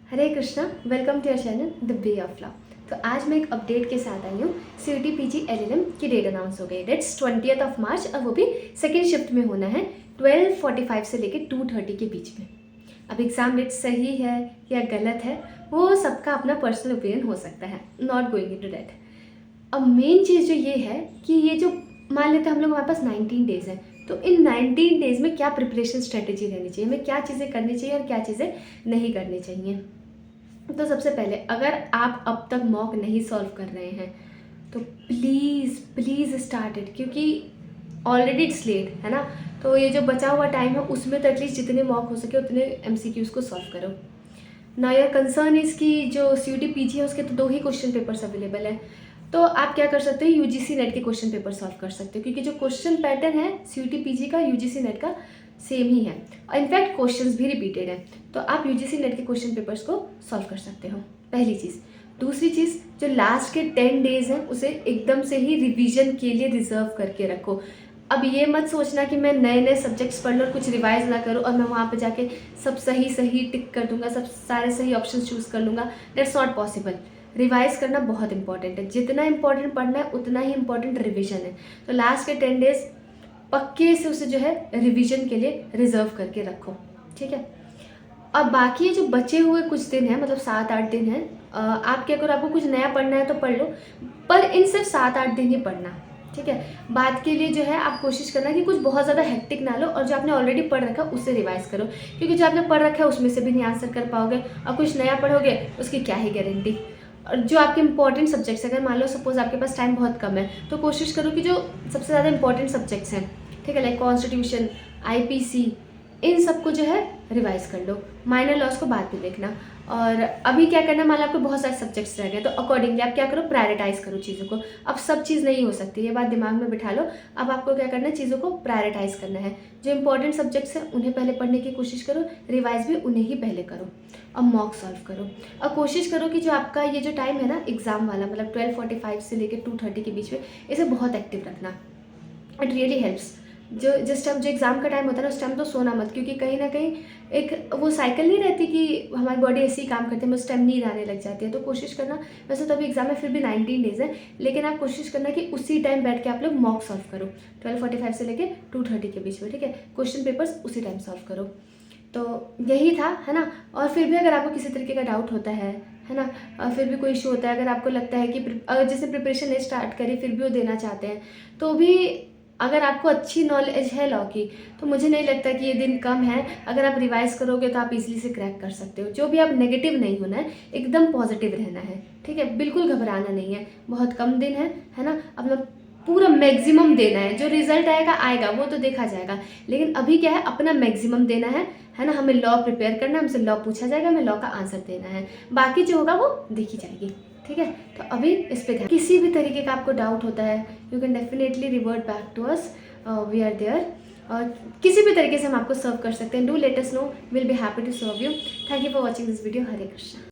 Hare Krishna, welcome to your channel the way of love. तो आज मैं एक अपडेट के साथ आई हूँ। CUET PG LLM की डेट अनाउंस हो गई। डेट्स 20 मार्च और वो भी सेकेंड शिफ्ट में होना है 12:45 से लेकर 2:30 के बीच में। अब एग्ज़ाम डेट सही है या गलत है वो सबका अपना पर्सनल ओपिनियन हो सकता है, नॉट गोइंग इनटू दैट। अब मेन चीज़ जो ये है कि ये जो मान लेते हैं हम लोग हमारे पास 19 डेज़ है, तो इन 19 डेज़ में क्या प्रिपरेशन स्ट्रेटेजी रहनी चाहिए, हमें क्या चीज़ें करनी चाहिए और क्या चीज़ें नहीं करनी चाहिए। तो सबसे पहले अगर आप अब तक मॉक नहीं सॉल्व कर रहे हैं तो प्लीज़ प्लीज़ स्टार्ट इट, क्योंकि ऑलरेडी इट्स लेट है ना। तो ये जो बचा हुआ टाइम है उसमें तो एटलीस्ट जितने मॉक हो सके उतने MCQs को सॉल्व करो ना। योर कंसर्न इज़ कि जो CUET PG है उसके तो 2 ही क्वेश्चन पेपर्स अवेलेबल है। तो आप क्या कर सकते हो, UGC नेट के क्वेश्चन पेपर सॉल्व कर सकते हो, क्योंकि जो क्वेश्चन पैटर्न है CUET PG का UGC नेट का सेम ही है और इनफैक्ट क्वेश्चंस भी रिपीटेड है। तो आप UGC नेट के क्वेश्चन पेपर्स को सॉल्व कर सकते हो, पहली चीज़। दूसरी चीज़, जो लास्ट के 10 डेज़ हैं उसे एकदम से ही रिवीजन के लिए रिजर्व करके रखो। अब ये मत सोचना कि मैं नए नए सब्जेक्ट्स पढ़ लूँ और कुछ रिवाइज ना करूँ और मैं वहाँ पे जाके सब सही सही टिक कर दूंगा, सब सारे सही ऑप्शन चूज़ कर लूँगा। That's not possible. रिवाइज करना बहुत इंपॉर्टेंट है, जितना इंपॉर्टेंट पढ़ना है उतना ही इंपॉर्टेंट रिविजन है। तो लास्ट के 10 डेज पक्के से उसे जो है रिवीजन के लिए रिजर्व करके रखो, ठीक है। अब बाकी ये जो बचे हुए कुछ दिन हैं, मतलब 7-8 दिन हैं, आप क्या करो, आपको कुछ नया पढ़ना है तो पढ़ लो, पर इन सिर्फ 7-8 दिन ही पढ़ना, ठीक है। बाद के लिए जो है आप कोशिश करना कि कुछ बहुत ज़्यादा हेक्टिक ना लो और जो आपने ऑलरेडी पढ़ रखा है उससे रिवाइज करो, क्योंकि जो आपने पढ़ रखा है उसमें से भी नहीं आंसर कर पाओगे और कुछ नया पढ़ोगे उसकी क्या ही गारंटी। और जो आपके इंपॉर्टेंट सब्जेक्ट्स, अगर मान लो सपोज आपके पास टाइम बहुत कम है तो कोशिश करो कि जो सबसे ज़्यादा इंपॉर्टेंट सब्जेक्ट्स हैं, ठीक है, लाइक कॉन्स्टिट्यूशन, IPC, इन सबको जो है रिवाइज कर लो। माइनर लॉस को बाद में देखना। और अभी क्या करना, मान लो आपके बहुत सारे सब्जेक्ट्स रह गए तो अकॉर्डिंगली आप क्या करो, प्रायोरिटाइज करो चीज़ों को। अब सब चीज़ नहीं हो सकती, ये बात दिमाग में बिठा लो। अब आपको क्या करना है, चीज़ों को प्रायोरिटाइज करना है। जो इंपॉर्टेंट सब्जेक्ट्स हैं उन्हें पहले पढ़ने की कोशिश करो, रिवाइज भी उन्हें ही पहले करो और मॉक सॉल्व करो। और कोशिश करो कि जो आपका ये जो टाइम है ना एग्ज़ाम वाला, मतलब 12:45 से लेकर 2:30 के बीच में, इसे बहुत एक्टिव रखना। It really helps. जो जिस टाइम जो एग्ज़ाम का टाइम होता है ना उस टाइम तो सोना मत, क्योंकि कहीं ना कहीं एक वो साइकिल नहीं रहती कि हमारी बॉडी ऐसे ही काम करती है, उस टाइम नींद आने लग जाती है। तो कोशिश करना, वैसे तो अभी एग्जाम में फिर भी 19 डेज़ है, लेकिन आप कोशिश करना कि उसी टाइम बैठ के आप लोग मॉक सॉल्व करो 12:45 से लेकर 2:30 के बीच में, ठीक है। क्वेश्चन पेपर्स उसी टाइम सॉल्व करो। तो यही था, है ना। और फिर भी अगर आपको किसी तरीके का डाउट होता है ना, फिर भी कोई इशू होता है, अगर आपको लगता है कि अगर जिसने प्रिपरेशन नहीं स्टार्ट करी फिर भी वो देना चाहते हैं, तो भी अगर आपको अच्छी नॉलेज है लॉ की तो मुझे नहीं लगता कि ये दिन कम है। अगर आप रिवाइज करोगे तो आप इजीली से क्रैक कर सकते हो। जो भी आप नेगेटिव नहीं होना है, एकदम पॉजिटिव रहना है, ठीक है। बिल्कुल घबराना नहीं है, बहुत कम दिन है ना। अपना पूरा मैक्सिमम देना है, जो रिजल्ट आएगा आएगा वो तो देखा जाएगा, लेकिन अभी क्या है, अपना मैक्सिमम देना है ना। हमें लॉ प्रिपेयर करना है, हमसे लॉ पूछा जाएगा, हमें लॉ का आंसर देना है, बाकी जो होगा वो देखी जाएगी, ठीक है। तो अभी इस पे ध्यान, किसी भी तरीके का आपको डाउट होता है you can definitely revert back to us, we are there. और किसी भी तरीके से हम आपको सर्व कर सकते हैं। Do let us know, will be happy to serve you. Thank you for watching this video. Hare Krishna.